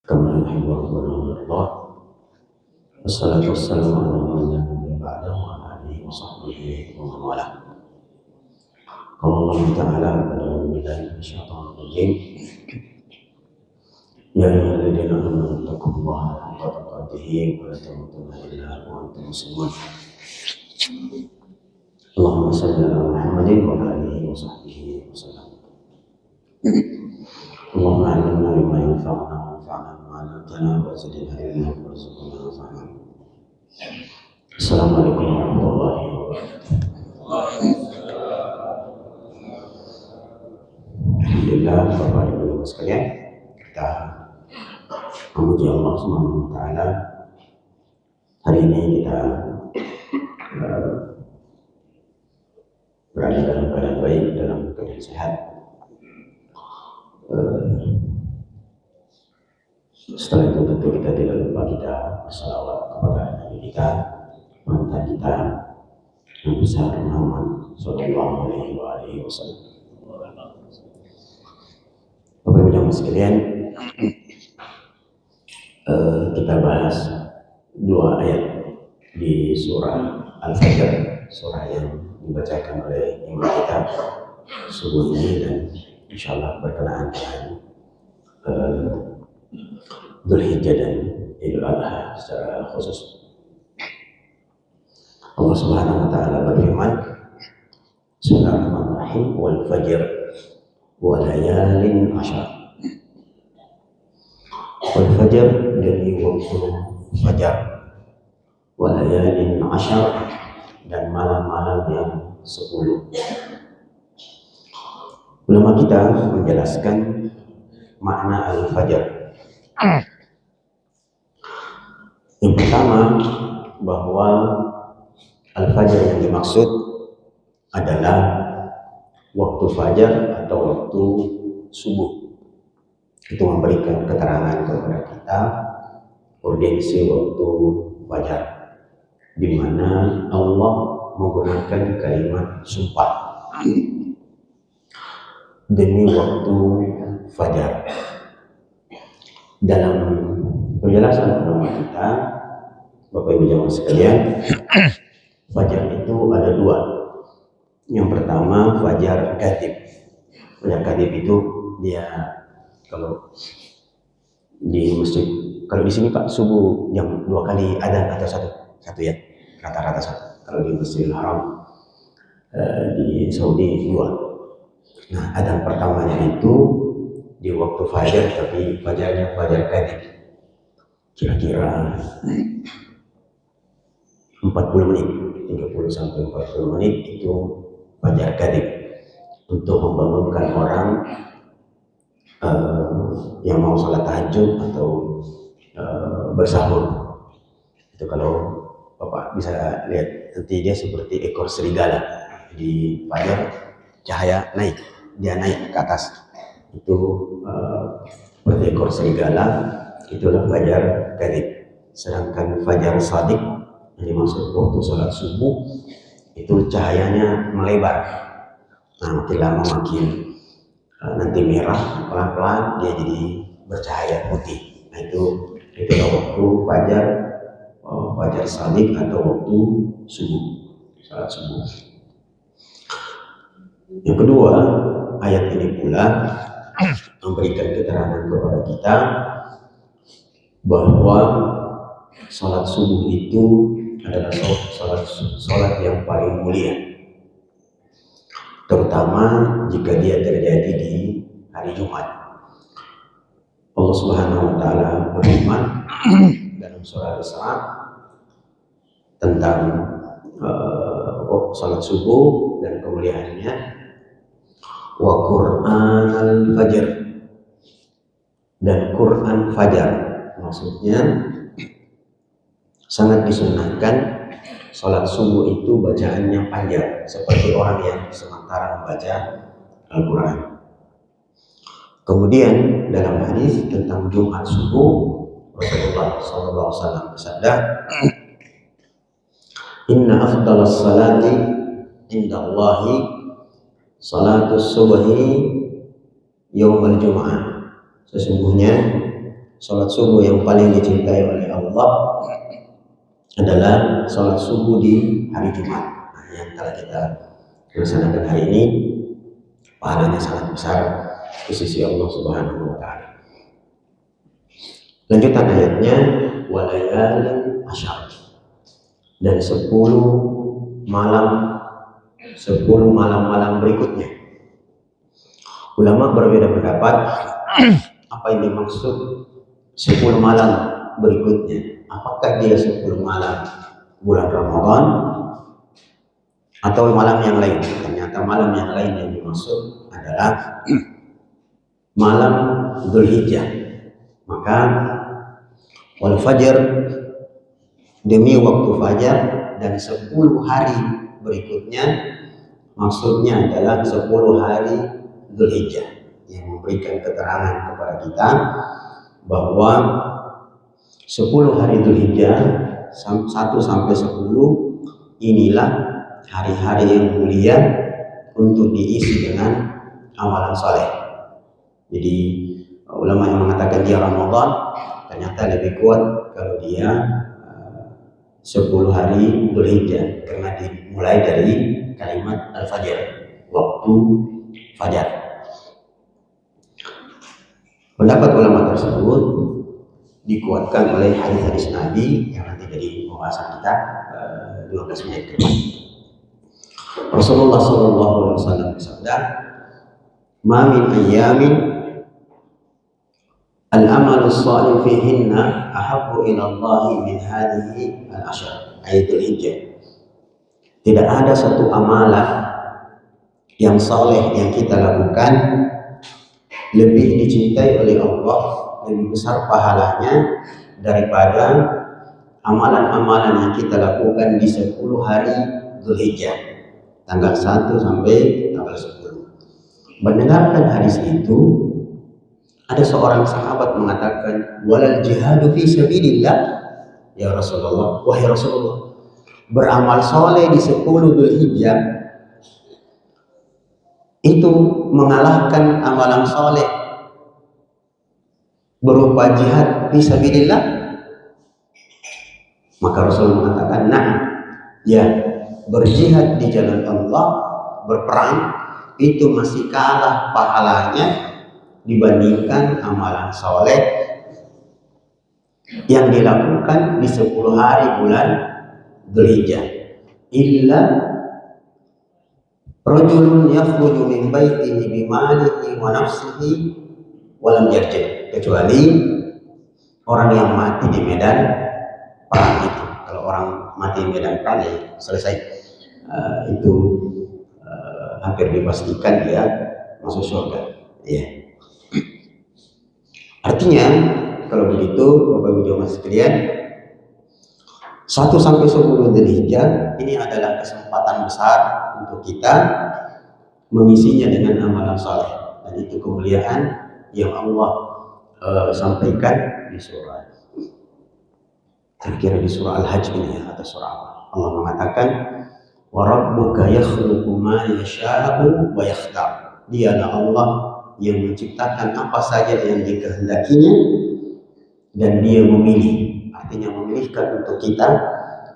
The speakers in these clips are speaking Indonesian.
كما يحب ربنا ويرضاه. والصلاة والسلام على من لا نبي بعده وعلى آله وصحبه ومن والاه. قال الله تعالى: أعوذ بالله من الشيطان الرجيم. يا أيها الذين آمنوا اتقوا الله حق تقاته ولا تموتن إلا وأنتم مسلمون. اللهم صل على محمد وعلى آله وصحبه وسلم. اللهم علمنا بما ينفعنا وانفعنا بما علمتنا وزدنا علما وارزقنا فهما. Assalamualaikum warahmatullahi wabarakatuh. Alhamdulillah, Bapak Ibu sekalian, kita memuji Allah Subhanahu wa taala. Hari ini kita berada dalam keadaan baik, dalam keadaan sehat. Setelah itu tentu kita tidak lupa kita bersalawat kepada Nabi kita, mantan kita, Nabi besar Muhammad Sallallahu Alaihi Wasallam. Bapak Ibu jamaah sekalian, kita bahas dua ayat di surah Al-Fajr, surah yang dibacakan oleh imam kita subuh ini, dan insyaallah berkenaan dengan Dzulhijjah dan Idul Adha secara khusus. Allah Subhanahu wa taala berfirman, Bismillahirrahmanirrahim, wal fajr wa layalin ashar. Wal fajr, demi waktu fajar, wa layalin ashar, dan malam-malam yang 10. Ulama kita menjelaskan makna al-fajr. Yang pertama, bahwa al-fajr yang dimaksud adalah waktu fajar atau waktu subuh. Itu memberikan keterangan kepada kita urgensi waktu fajar, di mana Allah menggunakan kalimat sumpah demi waktu fajar. Dalam penjelasan ulama kita, Bapak Ibu jamaah sekalian, fajar itu ada dua. Yang pertama fajar gatib. Fajar gatib itu dia kalau di masjid, kalau di sini Pak subuh jam 2 kali adzan atau satu ya, rata-rata satu. Kalau di Masjidil Haram di Saudi 2. Nah, adzan pertamanya itu di waktu fajar, tapi fajarnya fajar gatib. Kira-kira 40 menit, 30 sampai 40 menit itu fajar gatib, untuk membangunkan orang yang mau sholat tahajud atau bersahur. Itu kalau Bapak bisa lihat, nanti dia seperti ekor serigala di fajar, cahaya naik, dia naik ke atas. Itu seperti ekor serigala, itulah fajar gatib. Sedangkan fajar shadiq yang dimaksud waktu sholat subuh, itu cahayanya melebar. Nah, makin lama makin nanti merah, pelan-pelan dia jadi bercahaya putih. Nah, itulah waktu fajar, fajar shadiq atau waktu subuh, sholat subuh. Yang kedua, ayat ini pula memberikan keterangan kepada kita bahwa sholat subuh itu adalah sholat yang paling mulia, terutama jika dia terjadi di hari Jumat. Allah Subhanahu wa taala berfirman dalam surah Al-Isra tentang sholat subuh dan kemuliaannya, wa Qur'anal fajr, dan Quran fajar. Maksudnya sangat disunahkan sholat subuh itu bacaannya panjang, seperti orang yang sementara membaca Al-Quran. Kemudian dalam hadis tentang Jumat subuh, Rasulullah SAW bersabda, Inna afdalas salati indallahi salatus subhi yaumal jum'ah. Sesungguhnya sholat subuh yang paling dicintai oleh Allah adalah sholat subuh di hari Jumat. Nah, yang telah kita laksanakan hari ini, pahalanya sangat besar di sisi Allah Subhanahu wa Ta'ala. Lanjutan ayatnya, walayalin asyar, dan 10 malam-malam berikutnya. Ulama berbeda pendapat apa yang dimaksud 10 malam berikutnya. Apakah dia 10 malam bulan Ramadan atau malam yang lain? Ternyata malam yang lain yang dimaksud adalah malam Dzulhijjah. Maka wal fajr, demi waktu fajar, dan 10 hari berikutnya, maksudnya adalah 10 hari Dzulhijjah, yang memberikan keterangan kepada kita bahwa 10 hari Dzulhijjah 1 sampai 10 inilah hari-hari yang mulia untuk diisi dengan amalan soleh. Jadi ulama yang mengatakan dia Ramadan ternyata lebih kuat kalau dia 10 hari Dzulhijjah, karena dimulai dari kalimat al-fajr, waktu fajar. Pendapat ulama tersebut dikuatkan oleh hadis-hadis Nabi yang nanti jadi pembahasan kita 12 menit ke depan. Rasulullah SAW bersabda, "Ma min ayyamin al-amalu shalih fihinna ahabbu ila Allah min hadhihi al-ashr," ayatul hijjah. Tidak ada satu amalan yang saleh yang kita lakukan lebih dicintai oleh Allah, lebih besar pahalanya daripada amalan-amalan yang kita lakukan di 10 hari Dzulhijjah, tanggal 1 sampai tanggal 10. Mendengarkan hadis itu, ada seorang sahabat mengatakan, "Walal jihadu fi sabilillah ya Rasulullah." Wahai Rasulullah, beramal soleh di 10 Dzulhijjah itu mengalahkan amalan soleh berupa jihad fi sabilillah? Maka Rasul mengatakan, "Nah, ya, berjihad di jalan Allah, berperang itu masih kalah pahalanya dibandingkan amalan soleh yang dilakukan di 10 hari bulan Dzulhijjah. Illa rajulun yakhruju min baitihi bimalihi wa nafsihi wa lam yarji'," kecuali orang yang mati di medan perang itu. Kalau orang mati di medan perang ya selesai, itu hampir dipastikan dia masuk surga. Ya. Artinya kalau begitu Bapak Ibu jemaah sekalian, 1 sampai 10 Dzulhijjah ini adalah kesempatan besar untuk kita mengisinya dengan amalan saleh, dan itu kemuliaan yang Allah sampaikan di surah, kira-kira di surah Al-Hajj ini ya, atau surah apa? Allah mengatakan, "Wa rabbuka yakhluqu ma yasha'u wa yakhtar." Dialah Allah yang menciptakan apa saja yang dikehendakinya dan dia memilih. Artinya memilihkan untuk kita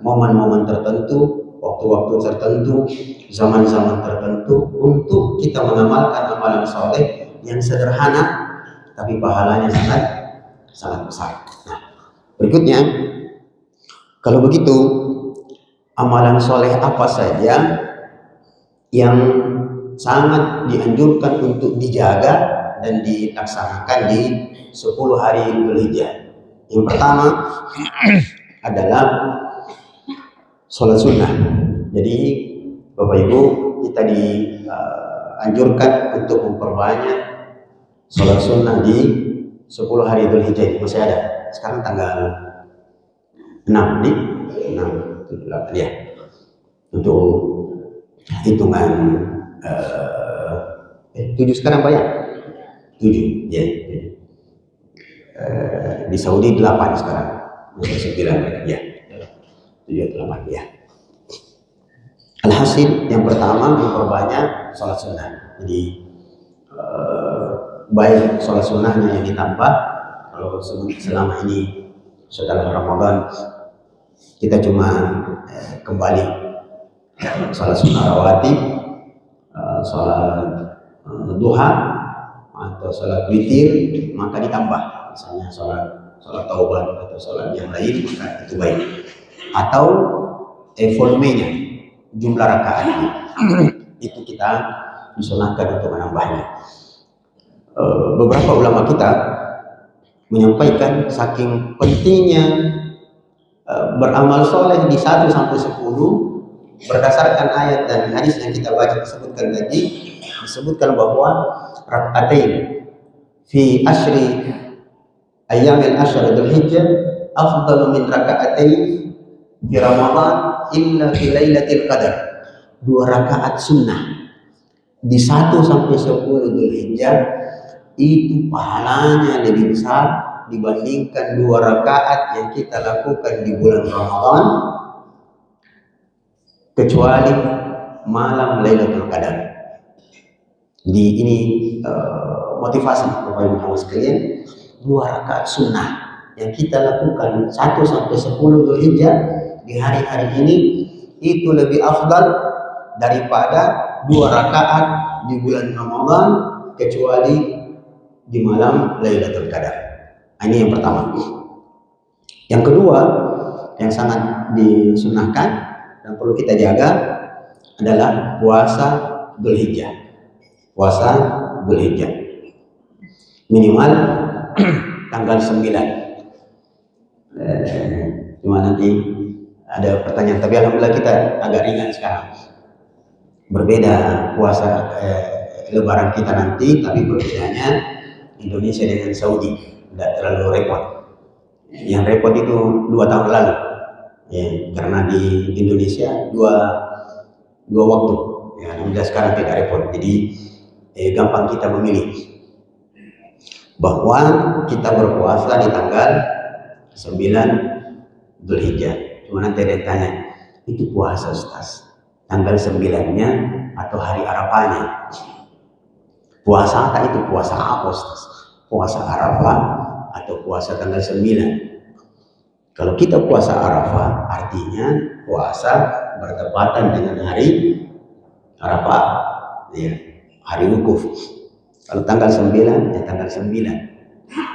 momen-momen tertentu, waktu-waktu tertentu, zaman-zaman tertentu untuk kita mengamalkan amalan soleh yang sederhana tapi pahalanya sangat besar. Nah, berikutnya, kalau begitu amalan soleh apa saja yang sangat dianjurkan untuk dijaga dan dilaksanakan di 10 hari Dzulhijjah? Yang pertama adalah sholat sunnah. Jadi Bapak Ibu, kita dianjurkan untuk memperbanyak sholat sunnah di 10 hari Dzulhijjah. Masih ada. Sekarang tanggal 6 di 6, 7, 8 ya. Untuk hitungan 7 sekarang Pak ya? 7 ya. Di Saudi 8 sekarang. Masih 9 ya. 7 atau 8 ya. Alhasil yang pertama memperbanyak sholat sunnah. Jadi baik sholat sunnahnya yang ditambah Kalau selama ini setelah Ramadan kita cuma kembali salat sunnah rawatib, salat duha atau salat witir, maka ditambah misalnya salat taubat atau salat yang lain, maka itu baik. Atau volumenya, jumlah rakaatnya itu kita disunahkan untuk menambahnya. Beberapa ulama kita menyampaikan saking pentingnya beramal soleh di 1 sampai 10 berdasarkan ayat dan hadis yang kita baca disebutkan tadi, disebutkan bahwa rakaatain fi ashri ayyamil ashr dzulhijjah afdalu min rakaatain fi Ramadan illa fi lailatul qadar. 2 rakaat sunnah di 1 sampai 10 Dzulhijjah itu pahalanya lebih besar dibandingkan 2 rakaat yang kita lakukan di bulan Ramadan kecuali malam Lailatul Qadar. Jadi ini motivasi Bapak Ibu sekalian, 2 rakaat sunnah yang kita lakukan 1 sampai 10 Dzulhijjah di hari-hari ini itu lebih afdal daripada 2 rakaat di bulan Ramadan kecuali di malam Lailatul Qadar. Ini yang pertama. Yang kedua yang sangat disunahkan dan perlu kita jaga adalah puasa Dzulhijjah. Puasa Dzulhijjah minimal tanggal 9. Cuma nanti ada pertanyaan, tapi alhamdulillah kita agak ringan sekarang. Berbeda puasa Lebaran kita nanti, tapi berbedanya Indonesia dengan Saudi, tidak terlalu repot. Yang repot itu 2 tahun lalu, ya, karena di Indonesia dua waktu. Ya, alhamdulillah sekarang tidak repot. Jadi gampang kita memilih bahwa kita berpuasa di tanggal 9 Dzulhijjah. Cuma nanti ada yang tanya, itu puasa Ustaz, tanggal 9-nya atau hari Arafahnya? Puasa tak itu puasa apa Ustaz? Puasa Arafah atau puasa tanggal 9? Kalau kita puasa Arafah artinya puasa bertepatan dengan hari Arafah, ya, hari wukuf. Kalau tanggal 9 ya tanggal 9.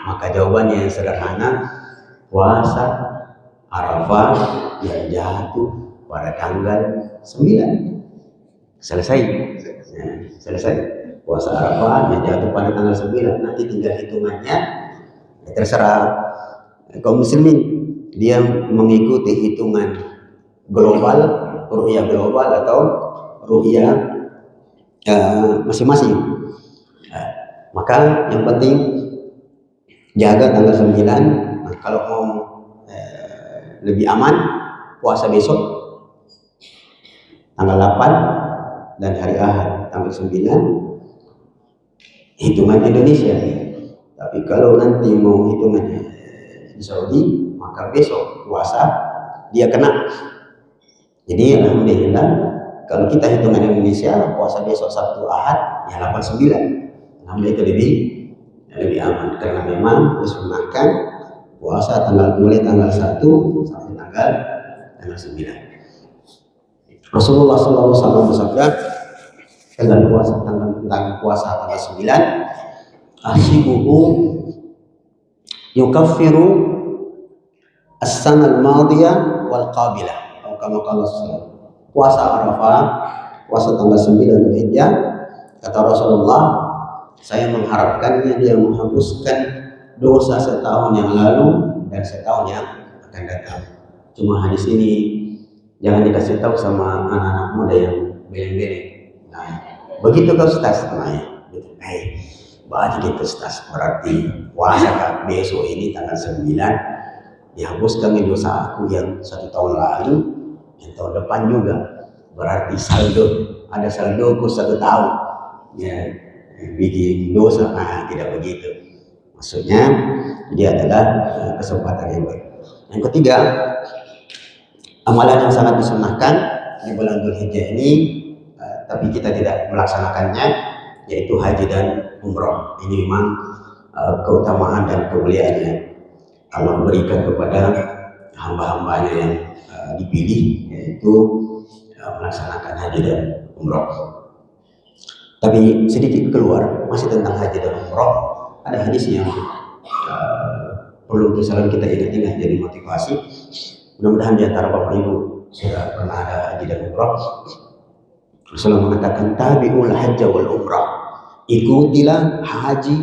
Maka jawabannya yang sederhana, puasa Arafah yang jatuh pada tanggal 9. Selesai. Ya, selesai. Puasa Arafah yang jatuh pada tanggal 9. Nanti tinggal hitungannya, ya terserah kaum muslimin, dia mengikuti hitungan global, ru'yah global atau ru'yah masing-masing. Maka yang penting jaga tanggal 9. Nah, kalau mau lebih aman, puasa besok tanggal 8 dan hari Ahad tanggal 9 hitungan Indonesia. Tapi kalau nanti mau hitungannya di Saudi, maka besok puasa dia kena. Jadi alhamdulillah kalau kita hitungan Indonesia, puasa besok Sabtu Ahad ya 8/9. Alhamdulillah itu lebih aman, karena memang disunahkan puasa mulai tanggal 1 sampai tanggal 9. Rasulullah SAW bersabda tentang puasa tanggal 9, ahsibuhu yukaffiru as-sana al-madiyah wal qabilah. Kalau puasa Arafah, puasa tanggal 9 Dzulhijjah, kata Rasulullah, saya mengharapkannya dia menghapuskan dosa setahun yang lalu dan setahun yang akan datang. Cuma hadis ini jangan dikasih tahu sama anak-anak muda yang beleng-beleng. Nah, begitu kau Ustaz, baca gitu Ustaz, berarti puasa kan besok ini tanggal 9 dihapuskan dosa aku yang 1 tahun lalu, yang tahun depan juga, berarti ada saldoku 1 tahun ya bikin dosa. Nah, tidak begitu maksudnya, dia adalah kesempatan yang baik. Yang ketiga, amalan yang sangat disunahkan di bulan Dzulhijjah ini, tapi kita tidak melaksanakannya, yaitu haji dan umroh. Ini memang keutamaan dan kemuliaan yang Allah berikan kepada hamba-hambanya yang dipilih, yaitu melaksanakan haji dan umroh. Tapi sedikit keluar masih tentang haji dan umroh, ada hadis yang perlu selalu kita ingat-ingat jadi motivasi. Mudah-mudahan di antara Bapak Ibu sudah pernah ada haji dan umroh. Rasulullah mengatakan tabi'ul hajja wal umrah, ikutilah haji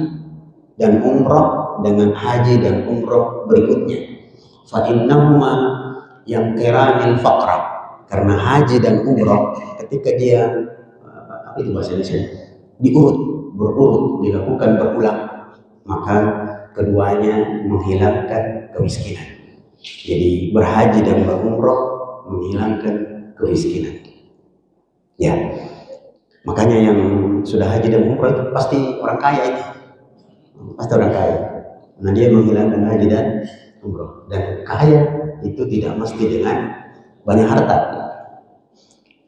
dan umrah dengan haji dan umrah berikutnya. Fa innahuma yang kiranil faqra, karena haji dan umrah ketika dia apa itu bahasa Indonesia, diurut, berurut, dilakukan berulang, maka keduanya menghilangkan kemiskinan. Jadi berhaji dan berumrah menghilangkan kemiskinan. Ya, makanya yang sudah haji dan umrah itu pasti orang kaya itu, pasti orang kaya. Nah dia menghilangkan haji dan umrah. Dan kaya itu tidak mesti dengan banyak harta.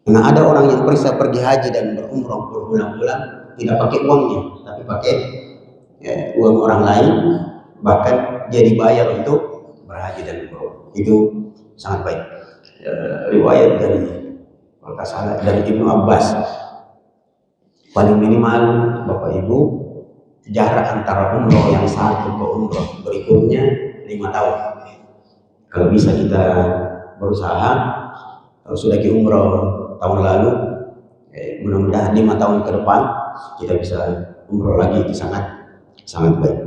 Karena ada orang yang bisa pergi haji dan berumrah berulang-ulang tidak pakai uangnya, tapi pakai uang orang lain, bahkan dia dibayar untuk berhaji dan umrah. Itu sangat baik. Riwayat dari kalau tak salah dari Ibnu Abbas, paling minimal Bapak Ibu jarak antara umroh yang satu ke umroh berikutnya 5 tahun. Kalau bisa kita berusaha, kalau sudah ke umroh tahun lalu, mudah-mudahan 5 tahun ke depan kita bisa umroh lagi, itu sangat baik.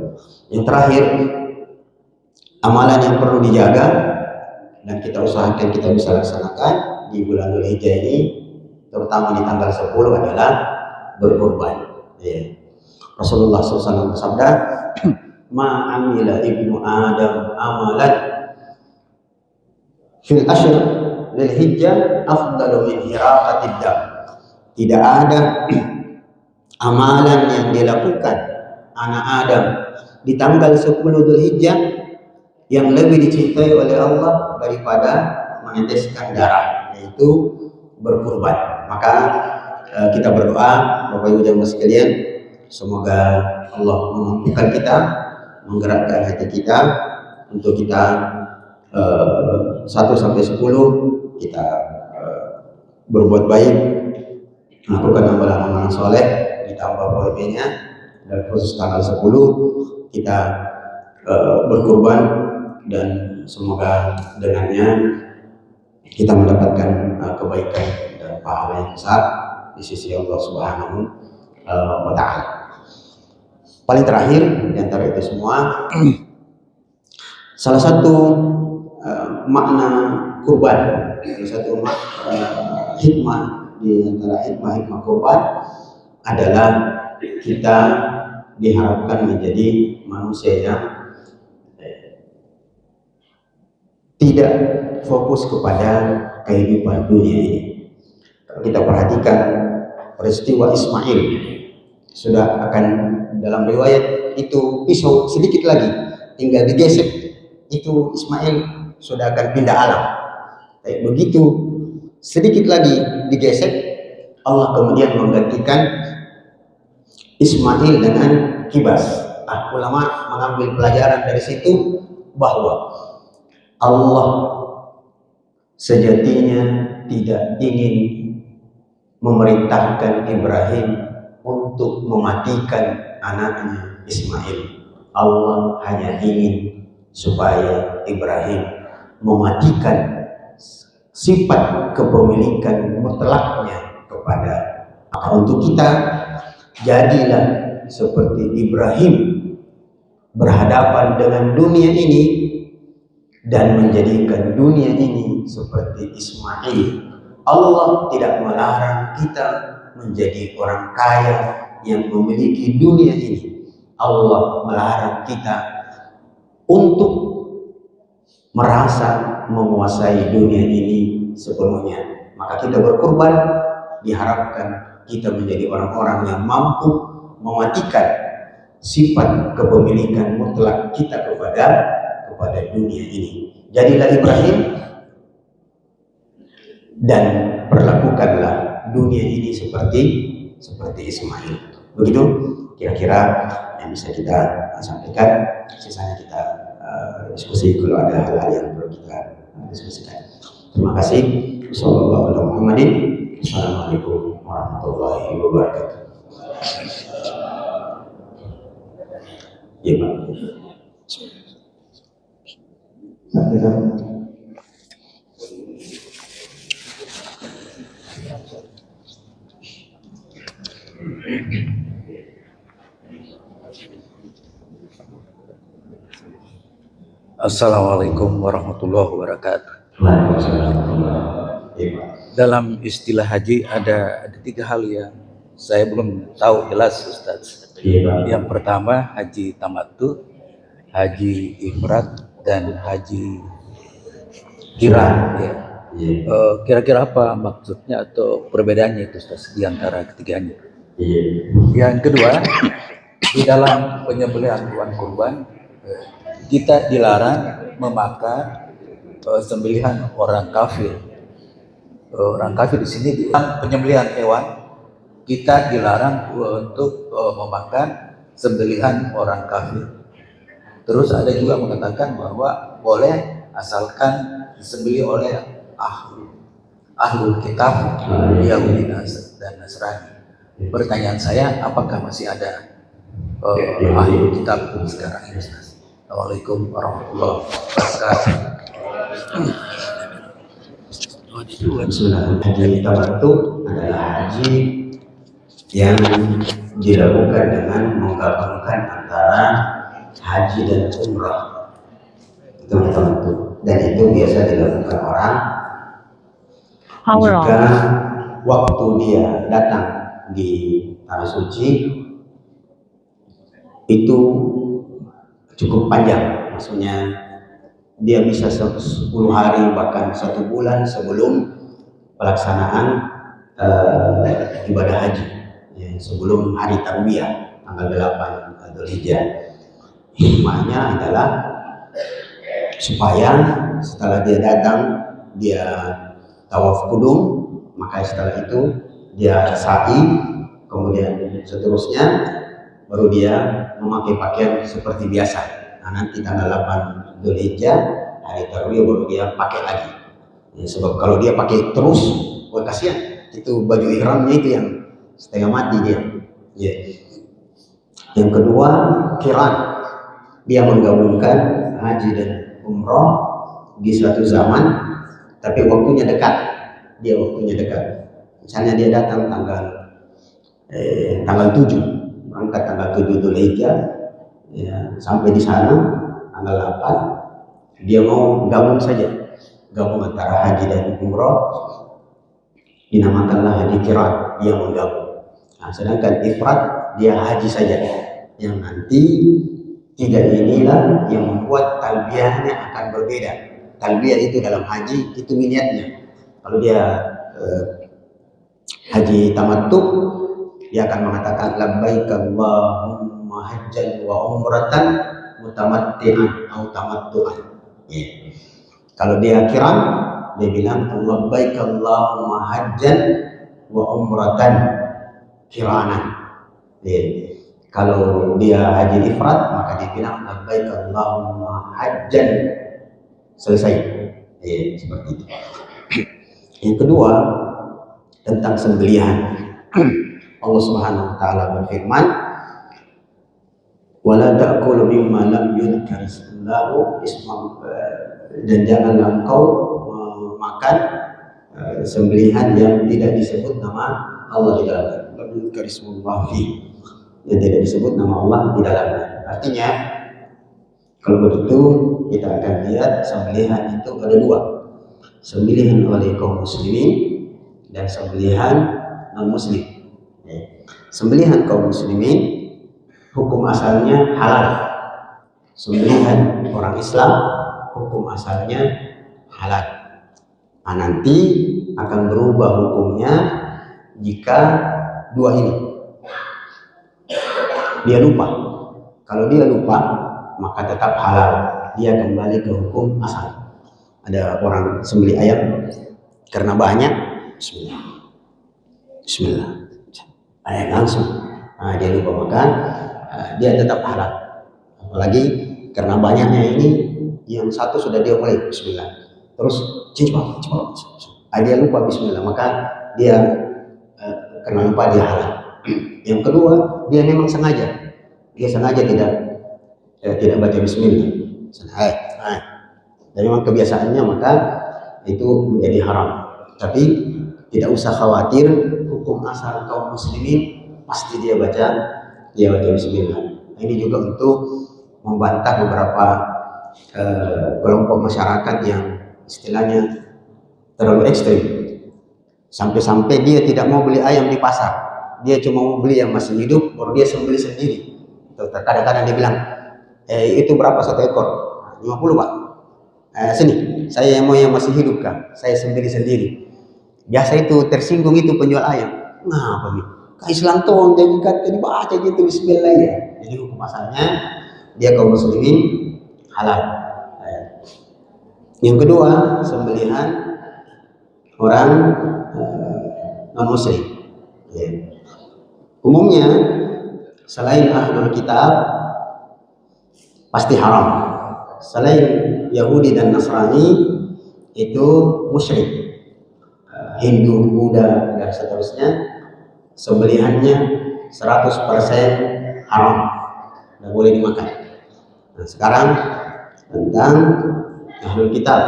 Yang terakhir, amalan yang perlu dijaga dan kita usahakan kita bisa laksanakan di bulan Dzulhijjah ini, terutama di tanggal 10 adalah berkorban. Ya. Rasulullah SAW bersabda, "Ma amila ibnu Adam amalan fil ashr Dzulhijjah afdalu min hiraqatid dam." Tidak ada amalan yang dilakukan anak Adam di tanggal 10 Dzulhijjah yang lebih dicintai oleh Allah daripada meneteskan darah, yaitu berkurban. Maka kita berdoa Bapak Ibu jamaah sekalian, semoga Allah memampukan kita, menggerakkan hati kita untuk kita 1 sampai 10 kita berbuat baik, melakukan amalan-amalan soleh, ditambah poinnya, dan khusus tanggal 10 kita berkurban, dan semoga dengannya kita mendapatkan kebaikan dan pahala yang besar di sisi Allah Subhanahu wa Ta'ala. Paling terakhir di antara itu semua, salah satu makna kurban, salah satu hikmah di antara hikmah kurban adalah kita diharapkan menjadi manusia yang tidak fokus kepada kehidupan dunia ini. Kalau kita perhatikan peristiwa Ismail, sudah akan dalam riwayat itu pisau sedikit lagi tinggal digesek, itu Ismail sudah akan pindah alam. Begitu sedikit lagi digesek, Allah kemudian menggantikan Ismail dengan kibas. Ulama mengambil pelajaran dari situ bahwa Allah sejatinya tidak ingin memerintahkan Ibrahim untuk mematikan anaknya Ismail. Allah hanya ingin supaya Ibrahim mematikan sifat kepemilikan mutlaknya kepada Allah. Untuk kita, jadilah seperti Ibrahim berhadapan dengan dunia ini dan menjadikan dunia ini seperti Ismail. Allah tidak melarang kita menjadi orang kaya yang memiliki dunia ini. Allah melarang kita untuk merasa menguasai dunia ini sepenuhnya. Maka kita berkorban, diharapkan kita menjadi orang-orang yang mampu mematikan sifat kepemilikan mutlak kita kepada dunia ini. Jadilah Ibrahim dan perlakukanlah dunia ini seperti Ismail. Begitu kira-kira yang bisa kita sampaikan. Sisanya kita diskusi kalau ada hal-hal yang perlu kita diskusikan. Terima kasih. Assalamualaikum warahmatullahi wabarakatuh. Ya, Pak. Assalamualaikum warahmatullahi wabarakatuh. Dalam istilah haji ada 3 hal yang saya belum tahu jelas, Ustaz. Yang pertama haji tamattu, haji ifrad, dan haji qiran. Ya. Kira-kira apa maksudnya atau perbedaannya itu, Ustaz, di antara ketiganya? Yang kedua, di dalam penyembelihan hewan kurban kita dilarang memakan sembelihan orang kafir. Orang kafir di sini dalam penyembelihan hewan kita dilarang untuk memakan sembelihan orang kafir. Terus ada juga mengatakan bahwa boleh asalkan disembelih oleh ahlul kitab, Yahudi dan Nasrani. Pertanyaan saya, apakah masih ada ahlul kitab sekarang ini? Assalamualaikum warahmatullahi wabarakatuh. Haji tamattu adalah haji yang dilakukan dengan menggabungkan antara haji dan umrah. Itu tamattu, dan itu biasa dilakukan orang jika waktu dia datang di tanah suci itu cukup panjang, maksudnya dia bisa 10 hari bahkan 1 bulan sebelum pelaksanaan ibadah haji, ya, sebelum hari tarwiyah tanggal 8 Dzulhijjah. Hikmahnya adalah supaya setelah dia datang dia tawaf kudum, maka setelah itu dia sa'i, kemudian seterusnya baru dia memakai pakaian seperti biasa. Nah, nanti tanggal 8 Dzulhijjah hari tarwiyah baru dia pakai lagi. Ya, sebab kalau dia pakai terus, kasihan. Itu baju ihramnya itu yang setengah mati dia. Ya. Yang kedua, qiran. Dia menggabungkan haji dan umroh di suatu zaman, tapi waktunya dekat. Dia waktunya dekat. Misalnya dia datang tanggal 7. Berangkat tanggal 7 Dzulhijjah, ya, sampai di sana tanggal 8 dia mau gabung saja, gabung antara haji dan umroh, dinamakanlah haji qiran, dia menggabung. Nah, sedangkan ifrad dia haji saja, yang nanti 3 inilah yang membuat talbiyahnya akan berbeda. Talbiyah itu dalam haji itu niatnya. Kalau dia haji tamattu, dia akan mengatakan labbaik Allahumma hajjan wa umratan mutamatti'an atau tamattu'an. Ya. Kalau dia qiran, dia bilang labbaik Allahumma hajjan wa umratan qiranan. Ya. Kalau dia haji ifrad, maka dia bilang labbaik Allahumma hajjan, selesai. Ya, seperti itu. Yang kedua, tentang sembelihan. Allah Subhanahu wa taala berfirman, "Wala ta'kulu mimma lam yudhkar ismullahi dan janganlah engkau makan sembelihan yang tidak disebut nama Allah di dalamnya. Lam yudhkar ismullahi, yang tidak disebut nama Allah di dalamnya. Artinya, kalau begitu kita akan lihat sembelihan itu ada 2. Sembelihan oleh kaum muslimin dan sembelihan non-muslim. Sembelihan kaum muslimin hukum asalnya halal. Sembelihan orang Islam hukum asalnya halal. Nah, nanti akan berubah hukumnya jika 2 ini dia lupa. Kalau dia lupa, maka tetap halal, dia kembali ke hukum asal. Ada orang sembelih ayam karena banyak, bismillah, ayam langsung. Nah, dia lupa makan, dia tetap halal. Apalagi karena banyaknya ini, yang satu sudah dia mulai bismillah, terus cepat, dia lupa bismillah, maka dia karena lupa dia halal. Yang kedua, dia memang sengaja, tidak baca bismillah, dan memang kebiasaannya, maka itu menjadi haram. Tapi tidak usah khawatir, hukum asal kaum muslimin pasti dia baca bismillah. Ini juga untuk membantah beberapa kelompok masyarakat yang istilahnya terlalu ekstrim, sampai-sampai dia tidak mau beli ayam di pasar, dia cuma mau beli yang masih hidup, baru dia sembelih sendiri. Kadang-kadang dia bilang, itu berapa satu ekor? 50 Pak. Sini, saya mau yang masih hidup Kak, saya sembelih sendiri. Biasa itu tersinggung itu penjual ayam. Nah, apa nih? Islam tuh jadi kata dibaca gitu bismillah ya. Jadi hukum asalnya dia kaum muslimin halal. Yang kedua, sembelihan orang non muslim. Umumnya selain ahlul kitab pasti haram. Selain Yahudi dan Nasrani itu musyrik. Hindu, Buddha dan seterusnya, sembelihannya 100% haram, tidak boleh dimakan. Nah, sekarang tentang ahlul kitab,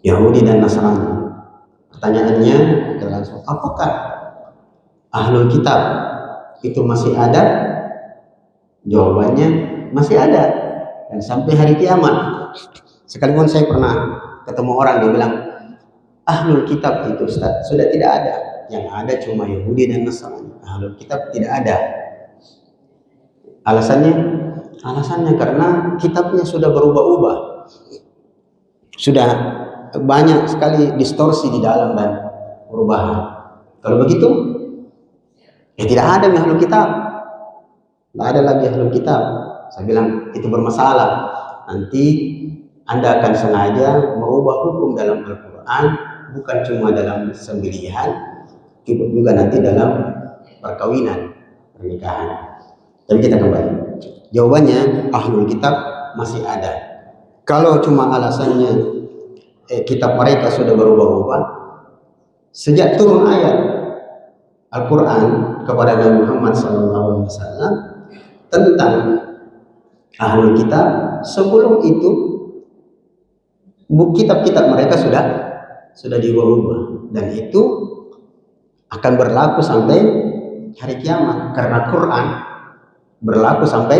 Yahudi dan Nasrani. Pertanyaannya langsung, apakah ahlul kitab itu masih ada? Jawabannya masih ada, dan sampai hari kiamat. Sekalipun saya pernah ketemu orang, dia bilang ahlul kitab itu Ustaz sudah tidak ada, yang ada cuma Yahudi dan Nasrani. Ahlul kitab tidak ada. Alasannya karena kitabnya sudah berubah-ubah, sudah banyak sekali distorsi di dalam dan perubahan. Kalau begitu, ya tidak ada ahlul kitab, tidak ada lagi ahlul kitab. Saya bilang itu bermasalah. Nanti Anda akan sengaja merubah hukum dalam Al-Quran, bukan cuma dalam sembelihan, juga nanti dalam perkawinan, pernikahan. Tapi kita kembali. Jawabannya ahlul kitab masih ada. Kalau cuma alasannya kitab mereka sudah berubah-ubah, sejak turun ayat Al-Quran kepada Nabi Muhammad SAW tentang ahlul kitab, sebelum itu kitab-kitab mereka sudah diubah-ubah, dan itu akan berlaku sampai hari kiamat, karena Quran berlaku sampai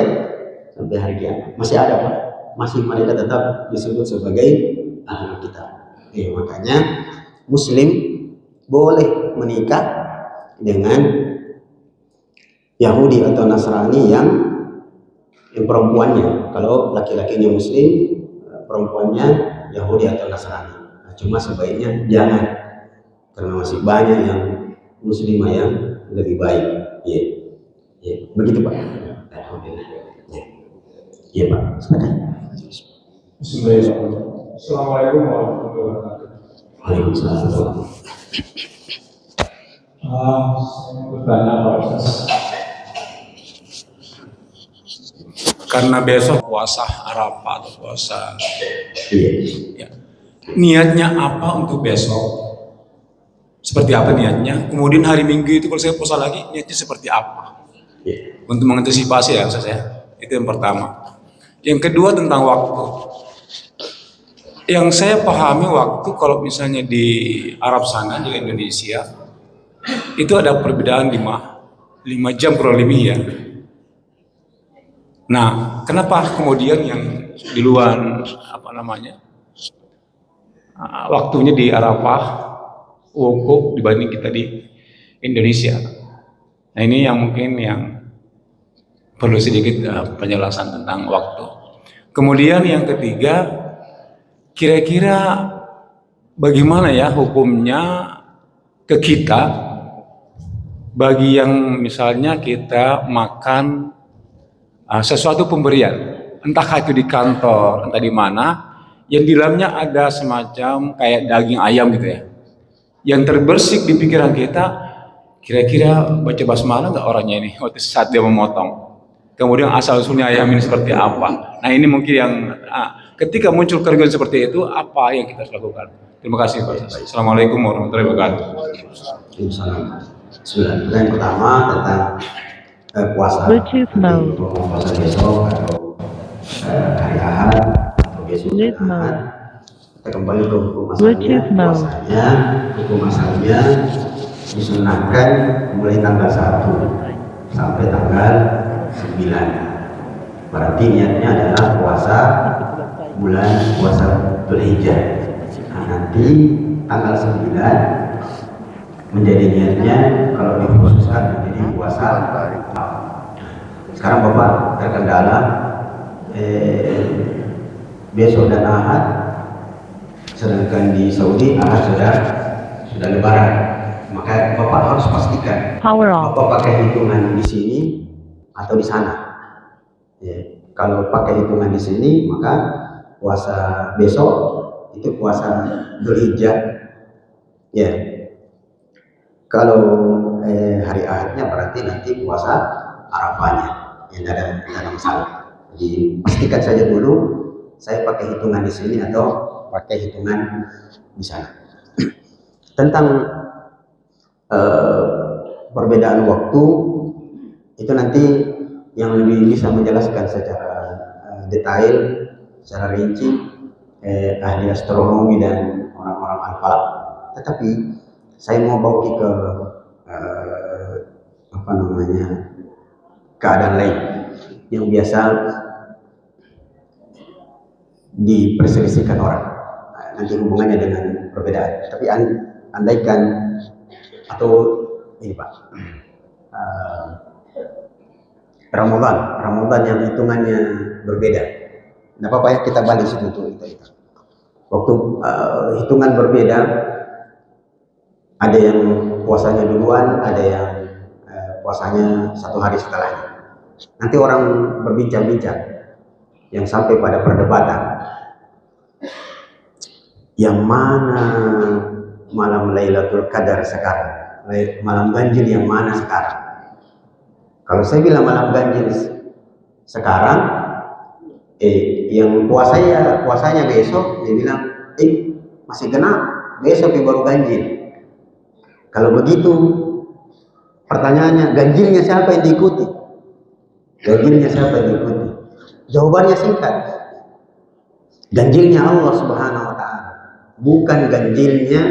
hari kiamat. Masih ada Pak, masih mereka tetap disebut sebagai ahlul kitab. Makanya Muslim boleh menikah dengan Yahudi atau Nasrani yang perempuannya. Kalau laki-lakinya Muslim, perempuannya Yahudi atau Nasrani. Nah, cuma sebaiknya jangan, karena masih banyak yang muslimah yang lebih baik. Begitu Pak. Alhamdulillah. Iya Pak. Bismillahirrahmanirrahim. Assalamualaikum warahmatullahi wabarakatuh. Waalaikumsalam. Saya mau bertanya Pak Ustaz. Karena besok puasa Arafah atau puasa, ya. Niatnya apa untuk besok? Seperti apa niatnya? Kemudian hari Minggu itu kalau saya puasa lagi, niatnya seperti apa? Untuk mengantisipasi ya Ustaz ya. Itu yang pertama. Yang kedua tentang waktu. Yang saya pahami waktu kalau misalnya di Arab sana, di Indonesia, itu ada perbedaan 5 jam kurang lebih ya. Nah, kenapa kemudian yang di luar waktunya di Arafah wukuf dibanding kita di Indonesia? Nah, ini yang mungkin yang perlu sedikit penjelasan tentang waktu. Kemudian yang ketiga, kira-kira bagaimana ya hukumnya ke kita bagi yang misalnya kita makan sesuatu pemberian, entah itu di kantor, entah di mana, yang di dalamnya ada semacam kayak daging ayam gitu ya, yang terbersih di pikiran kita, kira-kira baca basmalah nggak orangnya ini waktu saat dia memotong? Kemudian asal usulnya Yamin seperti apa? Nah ini mungkin yang ketika muncul keraguan seperti itu, apa yang kita harus lakukan? Terima kasih Pak. Assalamualaikum warahmatullahi wabarakatuh. Bismillah. Yang pertama tentang puasa. Bluetooth mode. Puasa besok atau hari Ahad atau besok hari Ahad. Kita kembali ke hukum asalnya. Puasanya, hukum asalnya disunahkan mulai tanggal 1 sampai tanggal 9. Berarti niatnya adalah puasa bulan puasa Dzulhijjah. Nah, nanti tanggal 9 menjadi niatnya kalau dikhususkan menjadi puasa. Sekarang Bapak terkendala besok dan Ahad, sedangkan di Saudi Ahad sudah Lebaran. Maka Bapak harus pastikan Bapak pakai hitungan di sini atau di sana. Ya, kalau pakai hitungan di sini maka puasa besok itu puasa Dzulhijjah. Ya. Kalau hari Ahadnya berarti nanti puasa Arafahnya. Yang ada masalah. Jadi pastikan saja dulu saya pakai hitungan di sini atau pakai hitungan di sana. Tentang perbedaan waktu itu nanti yang lebih bisa menjelaskan secara detail, secara rinci ahli astronomi dan orang-orang al-falak. Tetapi saya mau bawa ke keadaan lain yang biasa diperselisihkan orang. Nanti hubungannya dengan perbedaan. Tapi andaikan atau ini Pak, Ramadan yang hitungannya berbeda. Nah apa ya kita balik situ tuh itu. Waktu hitungan berbeda, ada yang puasanya duluan, ada yang puasanya 1 hari setelahnya. Nanti orang berbincang-bincang yang sampai pada perdebatan. Yang mana malam Lailatul Qadar sekarang? Malam ganjil yang mana sekarang? Kalau saya bilang malam ganjil sekarang, yang puasanya besok, dia bilang, masih genap, besok baru ganjil. Kalau begitu, pertanyaannya, ganjilnya siapa yang diikuti? Ganjilnya siapa yang diikuti? Jawabannya singkat. Ganjilnya Allah Subhanahu wa Ta'ala. Bukan ganjilnya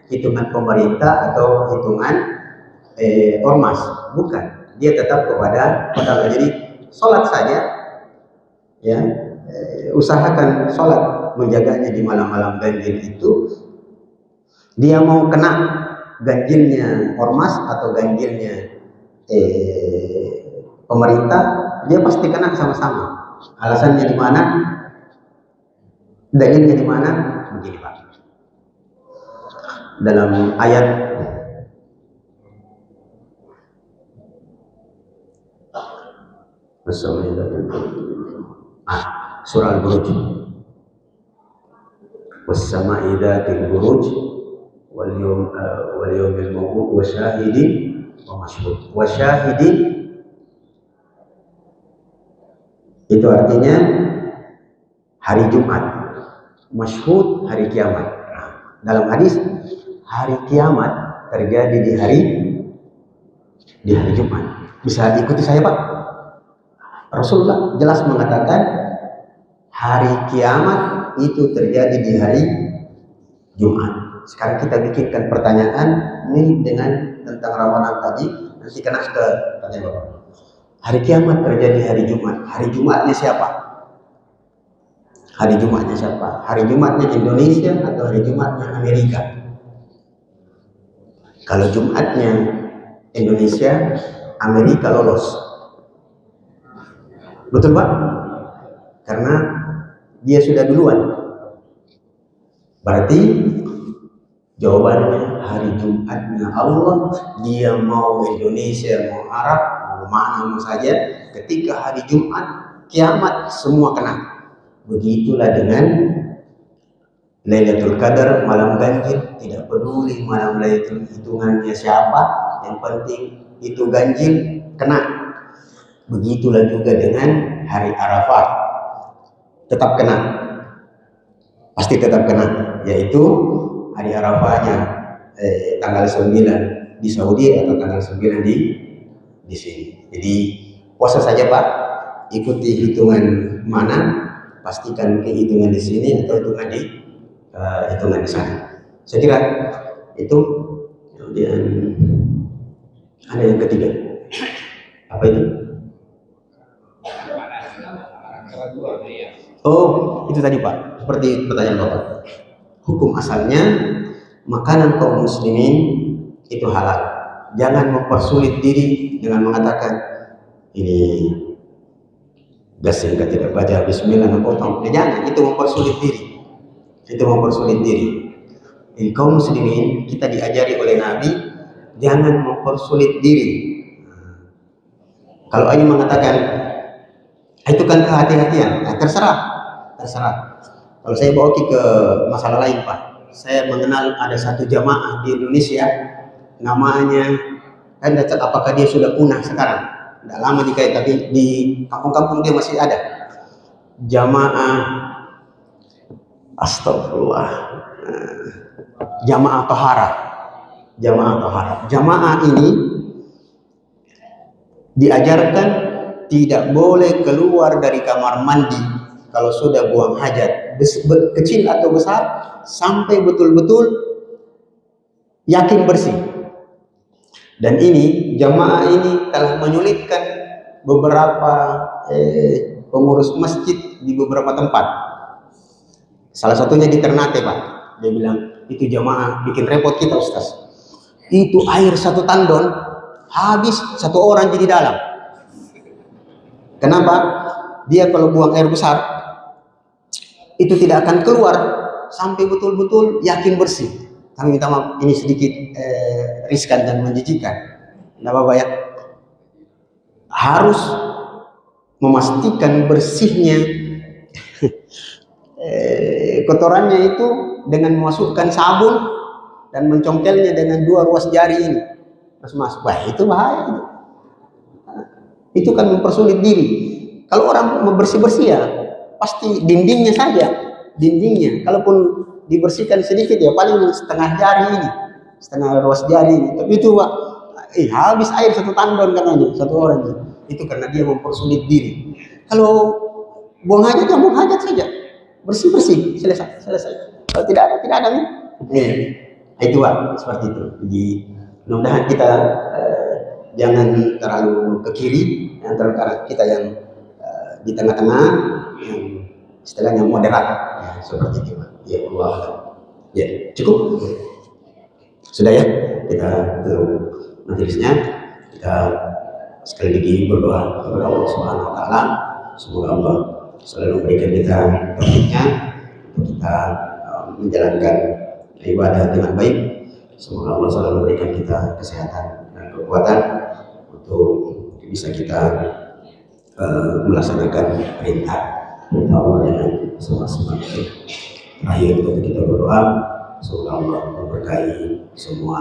hitungan pemerintah atau hitungan ormas. Bukan. Dia tetap kepada Allah. Jadi sholat saja, ya, usahakan sholat, menjaganya di malam-malam ganjil itu. Dia mau kena ganjilnya ormas atau ganjilnya pemerintah, dia pasti kena sama-sama. Alasannya di mana? Dalilnya di mana? Begini Pak. Dalam ayat surah Al-Buruj, was-sama'i dzatil buruj wal yawmil maw'ud wa syahidin wa mashhud. Wa syahidin itu artinya hari Jumat, mashhud hari kiamat. Dalam hadis hari kiamat terjadi di hari Jumat. Bisa ikuti saya Pak? Rasulullah jelas mengatakan hari kiamat itu terjadi di hari Jumat. Sekarang kita bikinkan pertanyaan ini dengan tentang Ramadan tadi, nanti kena ke tanya Bapak. Hari kiamat terjadi hari Jumat. Hari Jumatnya siapa? Hari Jumatnya siapa? Hari Jumatnya Indonesia atau hari Jumatnya Amerika? Kalau Jumatnya Indonesia, Amerika lolos. Betul Pak? Karena dia sudah duluan. Berarti jawabannya hari Jumatnya Allah. Dia mau Indonesia, mau Arab, mau mana saja. Ketika hari Jumat, kiamat semua kena. Begitulah dengan Lailatul Qadar, malam ganjil. Tidak peduli malam Lailatul hitungannya siapa, yang penting itu ganjil kena. Begitulah juga dengan hari Arafah, tetap kena, pasti tetap kena, yaitu hari Arafahnya tanggal 9 di Saudi atau tanggal 9 di sini. Jadi puasa saja Pak, ikuti hitungan mana, pastikan kehitungan di sini atau hitungan di sana. Saya kira itu. Kemudian ada yang ketiga, apa itu? Oh, itu tadi Pak, seperti pertanyaan Bapak. Hukum asalnya makanan kaum muslimin itu halal. Jangan mempersulit diri dengan mengatakan ini gas yang tidak baca bismillah potong. Jangan, itu mempersulit diri. Itu mempersulit diri. Jadi kaum muslimin kita diajari oleh Nabi jangan mempersulit diri. Kalau Ayu mengatakan itu kan kehati-hatian, nah, terserah. Kalau saya bawa ke masalah lain Pak, saya mengenal ada satu jamaah di Indonesia, namanya kan apakah dia sudah punah sekarang? Tidak lama dikait, tapi di kampung-kampung dia masih ada. Jamaah, astagfirullah, jamaah tohara. Jamaah ini diajarkan tidak boleh keluar dari kamar mandi kalau sudah buang hajat, kecil atau besar, sampai betul-betul yakin bersih. Dan ini jamaah ini telah menyulitkan beberapa pengurus masjid di beberapa tempat. Salah satunya di Ternate Pak, dia bilang itu jamaah bikin repot kita Ustaz. Itu air 1 tandon habis 1 orang jadi dalam. Kenapa? Dia kalau buang air besar itu tidak akan keluar sampai betul-betul yakin bersih. Kami minta maaf, ini sedikit riskan dan menjijikan. Nah Bapak ya, harus memastikan bersihnya kotorannya itu dengan memasukkan sabun dan mencongkelnya dengan 2 ruas jari ini. Mas, wah itu bahaya itu. Itu kan mempersulit diri. Kalau orang bersih-bersih ya pasti dindingnya saja, kalaupun dibersihkan sedikit ya paling setengah jari ini, setengah ruas jari ini. Tapi itu Pak, habis air 1 tandon katanya 1 orang ini. Itu karena dia mempersulit diri. Kalau buang hajat saja, bersih selesai. Kalau tidak ada nih. Itu Pak, seperti itu. Jadi mudah-mudahan kita jangan terlalu ke kiri, antara kita yang di tengah-tengah, yang istilahnya moderat, ya, seperti itu. Ya Allah, ya cukup. Sudah ya, kita tutup majelisnya. Kita sekali lagi berdoa kepada Allah Subhanahu Wa Taala, semoga Allah selalu memberikan kita taufiknya untuk kita menjalankan ibadah dengan baik. Semoga Allah selalu memberikan kita kesehatan dan kekuatan untuk bisa kita melaksanakan perintah Allah dengan semangat. Terakhir kita berdoa, semoga Allah memberkahi semua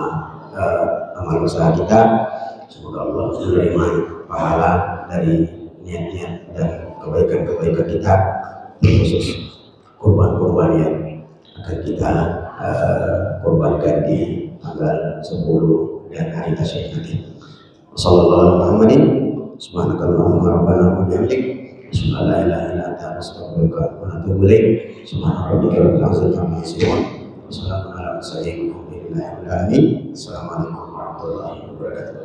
amal usaha kita. Semoga Allah menerima pahala dari niat-niat dan kebaikan-kebaikan kita, khusus kurban-kurban yang akan kita kurbankan di tanggal 10 dan hari tasyrik nanti. Sallallahu Muhammadin subhanakallahumma rabbana wa bihamdik asyhadu an la ilaha illa anta astaghfiruka wa atubu ilaik. Subhana rabbika rabbil izzati amma yasifun wa salamun ala mursalin walhamdulillahi rabbil alamin. Assalamualaikum warahmatullahi wabarakatuh.